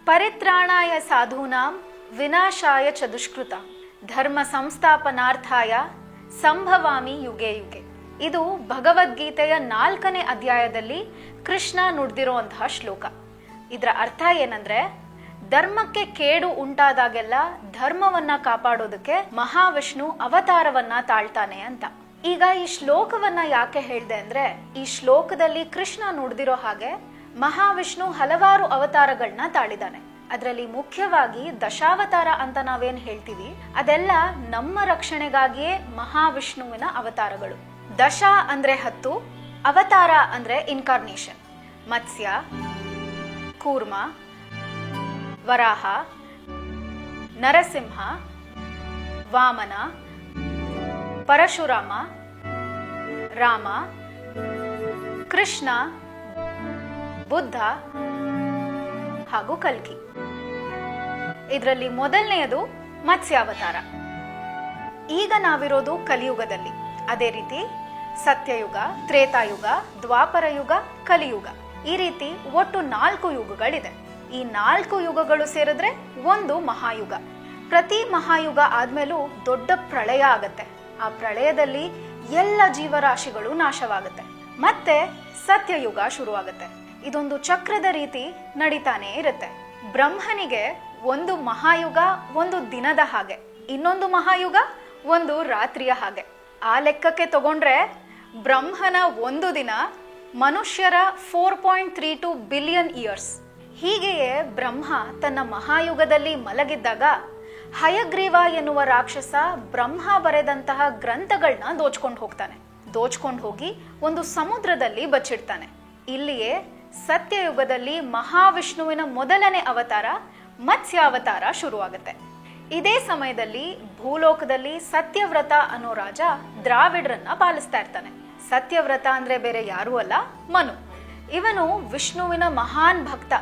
ಪರಿತ್ರಾಣಾಯ ಸಾಧೂನಾಂ ವಿನಾಶಾಯ ಚ ದುಷ್ಕೃತಾಂ ಧರ್ಮ ಸಂಸ್ಥಾಪನಾರ್ಥಾಯ ಸಂಭವಾಮಿ ಯುಗೆ ಯುಗೆ. ಇದು ಭಗವದ್ಗೀತೆಯ 4ನೇ ಅಧ್ಯಾಯದಲ್ಲಿ ಕೃಷ್ಣ ನುಡಿದಿರುವಂತಹ ಶ್ಲೋಕ. ಇದರ ಅರ್ಥ ಏನಂದ್ರೆ, ಧರ್ಮಕ್ಕೆ ಕೇಡು ಉಂಟಾದಾಗೆಲ್ಲ ಧರ್ಮವನ್ನ ಕಾಪಾಡೋದಕ್ಕೆ ಮಹಾವಿಷ್ಣು ಅವತಾರವನ್ನ ತಾಳ್ತಾನೆ ಅಂತ. ಈಗ ಈ ಶ್ಲೋಕವನ್ನ ಯಾಕೆ ಹೇಳಿದೆ ಅಂದ್ರೆ, ಈ ಶ್ಲೋಕದಲ್ಲಿ ಕೃಷ್ಣ ನುಡಿದಿರೋ ಹಾಗೆ ಮಹಾವಿಷ್ಣು ಹಲವಾರು ಅವತಾರಗಳನ್ನ ತಾಳಿದಾನೆ. ಅದರಲ್ಲಿ ಮುಖ್ಯವಾಗಿ ದಶಾವತಾರ ಅಂತ ನಾವೇನ್ ಹೇಳ್ತೀವಿ, ಅದೆಲ್ಲ ನಮ್ಮ ರಕ್ಷಣೆಗಾಗಿಯೇ ಮಹಾವಿಷ್ಣುವಿನ ಅವತಾರಗಳು. ದಶ ಅಂದ್ರೆ 10, ಅವತಾರ ಅಂದ್ರೆ ಇನ್ಕಾರ್ನೇಷನ್. ಮತ್ಸ್ಯ, ಕೂರ್ಮ, ವರಾಹ, ನರಸಿಂಹ, ವಾಮನ, ಪರಶುರಾಮ, ರಾಮ, ಕೃಷ್ಣ, ಬುದ್ಧ ಹಾಗೂ ಕಲ್ಕಿ. ಇದರಲ್ಲಿ ಮೊದಲನೆಯದು ಮತ್ಸ್ಯಾವತಾರ. ಈಗ ನಾವಿರೋದು ಕಲಿಯುಗದಲ್ಲಿ. ಅದೇ ರೀತಿ ಸತ್ಯಯುಗ, ತ್ರೇತಾಯುಗ, ದ್ವಾಪರ ಯುಗ, ಕಲಿಯುಗ, ಈ ರೀತಿ ಒಟ್ಟು 4 ಯುಗಗಳಿದೆ. ಈ 4 ಯುಗಗಳು ಸೇರಿದ್ರೆ ಒಂದು ಮಹಾಯುಗ. ಪ್ರತಿ ಮಹಾಯುಗ ಆದ್ಮೇಲೂ ದೊಡ್ಡ ಪ್ರಳಯ ಆಗತ್ತೆ. ಆ ಪ್ರಳಯದಲ್ಲಿ ಎಲ್ಲ ಜೀವರಾಶಿಗಳು ನಾಶವಾಗುತ್ತೆ. ಮತ್ತೆ ಸತ್ಯಯುಗ ಶುರುವಾಗುತ್ತೆ. ಇದೊಂದು ಚಕ್ರದ ರೀತಿ ನಡೀತಾನೆ ಇರುತ್ತೆ. ಬ್ರಹ್ಮನಿಗೆ ಒಂದು ಮಹಾಯುಗ ಒಂದು ದಿನದ ಹಾಗೆ, ಇನ್ನೊಂದು ಮಹಾಯುಗ ಒಂದು ರಾತ್ರಿಯ ಹಾಗೆ. ಆ ಲೆಕ್ಕಕ್ಕೆ ತಗೊಂಡ್ರೆ ಬ್ರಹ್ಮನ ಒಂದು ದಿನ ಮನುಷ್ಯರ 4.32 ಬಿಲಿಯನ್ ಇಯರ್ಸ್. ಹೀಗೆಯೇ ಬ್ರಹ್ಮ ತನ್ನ ಮಹಾಯುಗದಲ್ಲಿ ಮಲಗಿದ್ದಾಗ ಹಯಗ್ರೀವ ಎನ್ನುವ ರಾಕ್ಷಸ ಬ್ರಹ್ಮ ಬರೆದಂತಹ ಗ್ರಂಥಗಳನ್ನ ದೋಚ್ಕೊಂಡು ಹೋಗಿ ಒಂದು ಸಮುದ್ರದಲ್ಲಿ ಬಚ್ಚಿಡ್ತಾನೆ. ಇಲ್ಲಿಯೇ ಸತ್ಯಯುಗದಲ್ಲಿ ಮಹಾವಿಷ್ಣುವಿನ ಮೊದಲನೇ ಅವತಾರ ಮತ್ಸ್ಯಾವತಾರ ಶುರುವಾಗುತ್ತೆ. ಇದೇ ಸಮಯದಲ್ಲಿ ಭೂಲೋಕದಲ್ಲಿ ಸತ್ಯವ್ರತ ಅನ್ನೋ ರಾಜ ದ್ರಾವಿಡ್ರನ್ನ ಪಾಲಿಸ್ತಾ ಇರ್ತಾನೆ. ಸತ್ಯವ್ರತ ಅಂದ್ರೆ ಬೇರೆ ಯಾರೂ ಅಲ್ಲ, ಮನು. ಇವನು ವಿಷ್ಣುವಿನ ಮಹಾನ್ ಭಕ್ತ.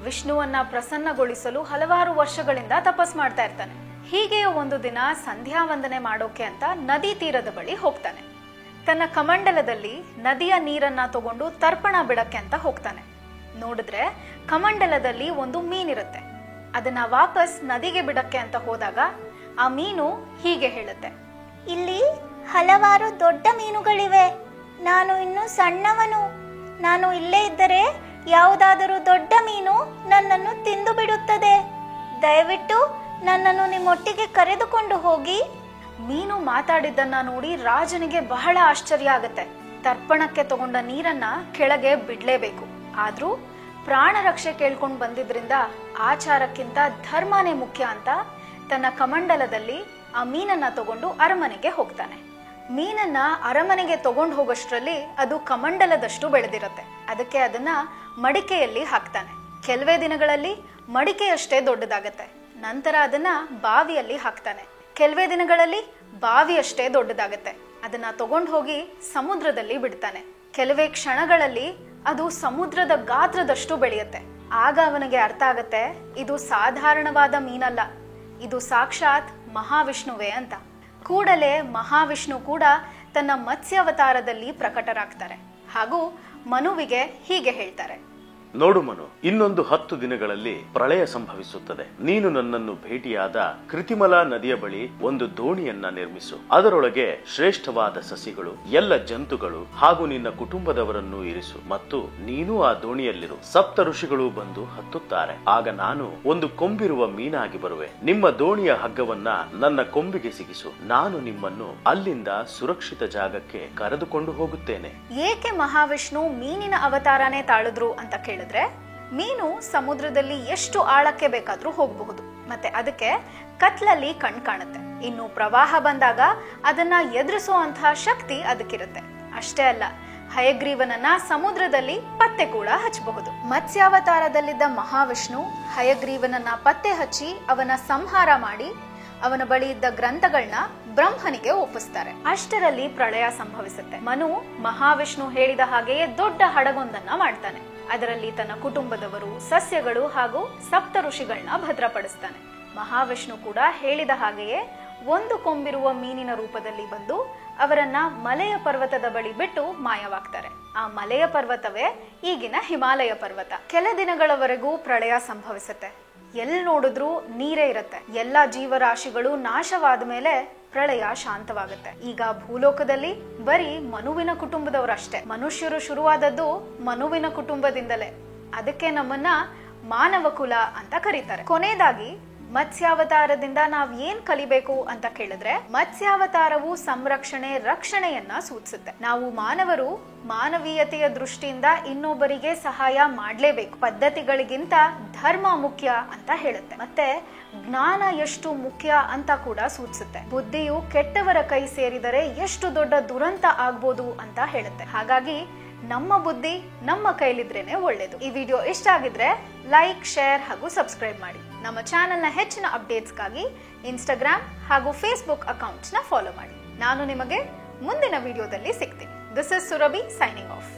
ವಿಷ್ಣುವನ್ನ ಪ್ರಸನ್ನಗೊಳಿಸಲು ಹಲವಾರು ವರ್ಷಗಳಿಂದ ತಪಸ್ ಮಾಡ್ತಾ ಇರ್ತಾನೆ. ಹೀಗೆ ಒಂದು ದಿನ ಸಂಧ್ಯಾ ವಂದನೆ ಮಾಡೋಕೆ ಅಂತ ನದಿ ತೀರದ ಬಳಿ ಹೋಗ್ತಾನೆ. ತನ್ನ ಕಮಂಡಲದಲ್ಲಿ ನದಿಯ ನೀರನ್ನ ತಗೊಂಡು ತರ್ಪಣ ಬಿಡಕ್ಕೆ ಅಂತ ಹೋಗ್ತಾನೆ. ನೋಡಿದ್ರೆ ಕಮಂಡಲದಲ್ಲಿ ಒಂದು ಮೀನಿರುತ್ತೆ. ಅದನ್ನ ವಾಪಸ್ ನದಿಗೆ ಬಿಡಕ್ಕೆ ಅಂತ ಹೋದಾಗ ಆ ಮೀನು ಹೀಗೆ ಹೇಳುತ್ತೆ, ಇಲ್ಲಿ ಹಲವಾರು ದೊಡ್ಡ ಮೀನುಗಳಿವೆ, ನಾನು ಇನ್ನು ಸಣ್ಣವನು. ನಾನು ಇಲ್ಲೇ ಇದ್ದರೆ ಯಾವುದಾದರೂ ದೊಡ್ಡ ಮೀನು ನನ್ನನ್ನು ತಿಂದು ಬಿಡುತ್ತದೆ. ದಯವಿಟ್ಟು ನನ್ನನ್ನು ನಿಮ್ಮೊಟ್ಟಿಗೆ ಕರೆದುಕೊಂಡು ಹೋಗಿ. ಮೀನು ಮಾತಾಡಿದ್ದನ್ನ ನೋಡಿ ರಾಜನಿಗೆ ಬಹಳ ಆಶ್ಚರ್ಯ ಆಗತ್ತೆ. ತರ್ಪಣಕ್ಕೆ ತಗೊಂಡ ನೀರನ್ನ ಕೆಳಗೆ ಬಿಡ್ಲೇಬೇಕು. ಆದ್ರೂ ಪ್ರಾಣ ರಕ್ಷೆ ಕೇಳ್ಕೊಂಡು ಬಂದಿದ್ರಿಂದ ಆಚಾರಕ್ಕಿಂತ ಧರ್ಮನೇ ಮುಖ್ಯ ಅಂತ ತನ್ನ ಕಮಂಡಲದಲ್ಲಿ ಆ ಮೀನನ್ನ ತಗೊಂಡು ಅರಮನೆಗೆ ಹೋಗ್ತಾನೆ. ಮೀನನ್ನ ಅರಮನೆಗೆ ತಗೊಂಡು ಹೋಗೋಷ್ಟ್ರಲ್ಲಿ ಅದು ಕಮಂಡಲದಷ್ಟು ಬೆಳೆದಿರುತ್ತೆ. ಅದಕ್ಕೆ ಅದನ್ನ ಮಡಿಕೆಯಲ್ಲಿ ಹಾಕ್ತಾನೆ. ಕೆಲವೇ ದಿನಗಳಲ್ಲಿ ಮಡಿಕೆಯಷ್ಟೇ ದೊಡ್ಡದಾಗತ್ತೆ. ನಂತರ ಅದನ್ನ ಬಾವಿಯಲ್ಲಿ ಹಾಕ್ತಾನೆ. ಕೆಲವೇ ದಿನಗಳಲ್ಲಿ ಬಾವಿಯಷ್ಟೇ ದೊಡ್ಡದಾಗತ್ತೆ. ಅದನ್ನ ತಗೊಂಡು ಹೋಗಿ ಸಮುದ್ರದಲ್ಲಿ ಬಿಡ್ತಾನೆ. ಕೆಲವೇ ಕ್ಷಣಗಳಲ್ಲಿ ಅದು ಸಮುದ್ರದ ಗಾತ್ರದಷ್ಟು ಬೆಳೆಯುತ್ತೆ. ಆಗ ಅವನಿಗೆ ಅರ್ಥ ಆಗತ್ತೆ, ಇದು ಸಾಧಾರಣವಾದ ಮೀನಲ್ಲ, ಇದು ಸಾಕ್ಷಾತ್ ಮಹಾವಿಷ್ಣುವೇ ಅಂತ. ಕೂಡಲೇ ಮಹಾವಿಷ್ಣು ಕೂಡ ತನ್ನ ಮತ್ಸ್ಯಾವತಾರದಲ್ಲಿ ಪ್ರಕಟರಾಗ್ತಾರೆ ಹಾಗೂ ಮನುವಿಗೆ ಹೀಗೆ ಹೇಳ್ತಾರೆ, ನೋಡು ಮನು, ಇನ್ನೊಂದು 10 ದಿನಗಳಲ್ಲಿ ಪ್ರಳಯ ಸಂಭವಿಸುತ್ತದೆ. ನೀನು ನನ್ನನ್ನು ಭೇಟಿಯಾದ ಕೃತಿಮಲ ನದಿಯ ಬಳಿ ಒಂದು ದೋಣಿಯನ್ನ ನಿರ್ಮಿಸು. ಅದರೊಳಗೆ ಶ್ರೇಷ್ಠವಾದ ಸಸಿಗಳು, ಎಲ್ಲ ಜಂತುಗಳು ಹಾಗೂ ನಿನ್ನ ಕುಟುಂಬದವರನ್ನು ಇರಿಸು ಮತ್ತು ನೀನು ಆ ದೋಣಿಯಲ್ಲಿರು. 7 ಋಷಿಗಳು ಬಂದು ಹತ್ತುತ್ತಾರೆ. ಆಗ ನಾನು ಒಂದು ಕೊಂಬಿರುವ ಮೀನಾಗಿ ಬರುವೆ. ನಿಮ್ಮ ದೋಣಿಯ ಹಗ್ಗವನ್ನ ನನ್ನ ಕೊಂಬಿಗೆ ಸಿಗಿಸು. ನಾನು ನಿಮ್ಮನ್ನು ಅಲ್ಲಿಂದ ಸುರಕ್ಷಿತ ಜಾಗಕ್ಕೆ ಕರೆದುಕೊಂಡು ಹೋಗುತ್ತೇನೆ. ಏಕೆ ಮಹಾವಿಷ್ಣು ಮೀನಿನ ಅವತಾರನೇ ತಾಳಿದ್ರು ಅಂತ ಕೇಳಿದ್ರೆ, ಮೀನು ಸಮುದ್ರದಲ್ಲಿ ಎಷ್ಟು ಆಳಕ್ಕೆ ಬೇಕಾದ್ರೂ ಹೋಗಬಹುದು. ಮತ್ತೆ ಅದಕ್ಕೆ ಕತ್ಲಲ್ಲಿ ಕಣ್ ಕಾಣುತ್ತೆ. ಇನ್ನು ಪ್ರವಾಹ ಬಂದಾಗ ಅದನ್ನ ಎದುರಿಸುವಂತಹ ಶಕ್ತಿ ಅದಕ್ಕಿರುತ್ತೆ. ಅಷ್ಟೇ ಅಲ್ಲ, ಹಯಗ್ರೀವನನ್ನ ಸಮುದ್ರದಲ್ಲಿ ಪತ್ತೆ ಕೂಡ ಹಚ್ಚಬಹುದು. ಮತ್ಸ್ಯಾವತಾರದಲ್ಲಿದ್ದ ಮಹಾವಿಷ್ಣು ಹಯಗ್ರೀವನನ್ನ ಪತ್ತೆ ಹಚ್ಚಿ ಅವನ ಸಂಹಾರ ಮಾಡಿ ಅವನ ಬಳಿ ಇದ್ದ ಗ್ರಂಥಗಳನ್ನ ಬ್ರಹ್ಮನಿಗೆ ಒಪ್ಪಿಸ್ತಾರೆ. ಅಷ್ಟರಲ್ಲಿ ಪ್ರಳಯ ಸಂಭವಿಸುತ್ತೆ. ಮನು ಮಹಾವಿಷ್ಣು ಹೇಳಿದ ಹಾಗೆಯೇ ದೊಡ್ಡ ಹಡಗೊಂದನ್ನ ಮಾಡ್ತಾನೆ. ಅದರಲ್ಲಿ ತನ್ನ ಕುಟುಂಬದವರು, ಸಸ್ಯಗಳು ಹಾಗೂ 7 ಋಷಿಗಳನ್ನ ಭದ್ರಪಡಿಸ್ತಾನೆ. ಮಹಾವಿಷ್ಣು ಕೂಡ ಹೇಳಿದ ಹಾಗೆಯೇ ಒಂದು ಕೊಂಬಿರುವ ಮೀನಿನ ರೂಪದಲ್ಲಿ ಬಂದು ಅವರನ್ನ ಮಲೆಯ ಪರ್ವತದ ಬಳಿ ಬಿಟ್ಟು ಮಾಯವಾಗ್ತಾರೆ. ಆ ಮಲೆಯ ಪರ್ವತವೇ ಈಗಿನ ಹಿಮಾಲಯ ಪರ್ವತ. ಕೆಲ ದಿನಗಳವರೆಗೂ ಪ್ರಳಯ ಸಂಭವಿಸುತ್ತೆ. ಎಲ್ಲಿ ನೋಡಿದ್ರೂ ನೀರೇ ಇರುತ್ತೆ. ಎಲ್ಲಾ ಜೀವರಾಶಿಗಳು ನಾಶವಾದ ಮೇಲೆ ಪ್ರಳಯ ಶಾಂತವಾಗುತ್ತೆ. ಈಗ ಭೂಲೋಕದಲ್ಲಿ ಬರೀ ಮನುವಿನ ಕುಟುಂಬದವರಷ್ಟೇ. ಮನುಷ್ಯರು ಶುರುವಾದದ್ದು ಮನುವಿನ ಕುಟುಂಬದಿಂದಲೇ. ಅದಕ್ಕೆ ನಮ್ಮನ್ನ ಮಾನವ ಕುಲ ಅಂತ ಕರೀತಾರೆ. ಕೊನೆಯದಾಗಿ ಮತ್ಸ್ಯಾವತಾರದಿಂದ ನಾವ್ ಏನ್ ಕಲಿಬೇಕು ಅಂತ ಕೇಳಿದ್ರೆ, ಮತ್ಸ್ಯಾವತಾರವು ಸಂರಕ್ಷಣೆ, ರಕ್ಷಣೆಯನ್ನ ಸೂಚಿಸುತ್ತೆ. ನಾವು ಮಾನವರು ಮಾನವೀಯತೆಯ ದೃಷ್ಟಿಯಿಂದ ಇನ್ನೊಬ್ಬರಿಗೆ ಸಹಾಯ ಮಾಡ್ಲೇಬೇಕು. ಪದ್ಧತಿಗಳಿಗಿಂತ ಧರ್ಮ ಮುಖ್ಯ ಅಂತ ಹೇಳುತ್ತೆ. ಮತ್ತೆ ಜ್ಞಾನ ಎಷ್ಟು ಮುಖ್ಯ ಅಂತ ಕೂಡ ಸೂಚಿಸುತ್ತೆ. ಬುದ್ಧಿಯು ಕೆಟ್ಟವರ ಕೈ ಸೇರಿದರೆ ಎಷ್ಟು ದೊಡ್ಡ ದುರಂತ ಆಗ್ಬೋದು ಅಂತ ಹೇಳುತ್ತೆ. ಹಾಗಾಗಿ ನಮ್ಮ ಬುದ್ಧಿ ನಮ್ಮ ಕೈಲಿದ್ರೇನೆ ಒಳ್ಳೇದು. ಈ ವಿಡಿಯೋ ಇಷ್ಟ ಆಗಿದ್ರೆ ಲೈಕ್, ಶೇರ್ ಹಾಗೂ ಸಬ್ಸ್ಕ್ರೈಬ್ ಮಾಡಿ. ನಮ್ಮ ಚಾನೆಲ್ನ ಹೆಚ್ಚಿನ ಅಪ್ಡೇಟ್ಸ್ಗಾಗಿ ಇನ್ಸ್ಟಾಗ್ರಾಮ್ ಹಾಗೂ ಫೇಸ್ಬುಕ್ ಅಕೌಂಟ್ಸ್ನ ಫಾಲೋ ಮಾಡಿ. ನಾನು ನಿಮಗೆ ಮುಂದಿನ ವಿಡಿಯೋದಲ್ಲಿ ಸಿಗ್ತೀನಿ. This is Surabhi signing off.